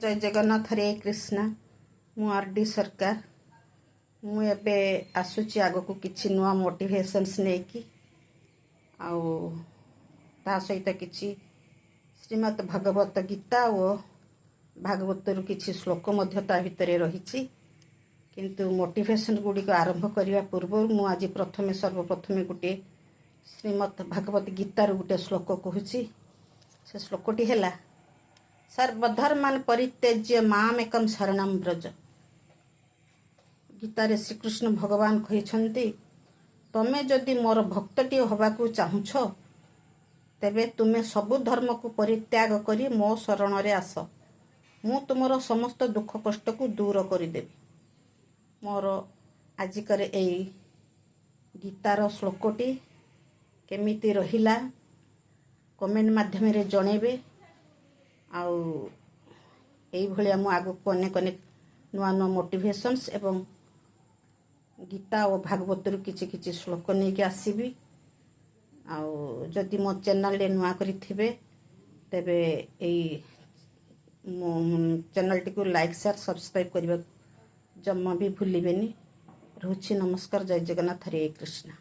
जय जगन्नाथ हरे कृष्णा मु आरडी सरकार मु एबे आसुची आगो को किछि नुआ मोटिवेशंस नेकी आउ ता सहित किछि श्रीमद् भागवत गीता और भागवतर किछि श्लोक मध्य ता भितरे रहिछि किंतु मोटिवेशन गुडी को आरंभ करिया पूर्व मु आज प्रथमे सर्वप्रथमे गुटे श्रीमद् भागवत गीतार गुटे श्लोक कहूछि से श्लोकटी हैला सर्वधर्मान परित्यज्य मामेकं शरणं व्रज। गीतार श्रीकृष्ण भगवान कहते तमे जदि मोर भक्तटी हवाकू चाहुछ तेबे तुमे सबु धर्म को परित्याग करी मो शरण रे आस मु तुमर समस्त दुख कष्ट को दूर करदेवी। मोर आजिकर एई गीतार श्लोकटी केमिति रहिला कमेंट माध्यम रे जणेबे आउ एई भलिया मु आगु अनेक अनेक नुआ नुआ मोटिवेशंस एवं गीता और भागवतर किछि किछि श्लोक नहीं के आसीबी। आउ जदि मो चैनल रे नुआ करी थिबे तेबे एई मो चैनल टी को लाइक शेयर सब्सक्राइब करबा जम्मा भी भूलिबेनी। रहउछि नमस्कार जय जगन्नाथ हरे कृष्णा।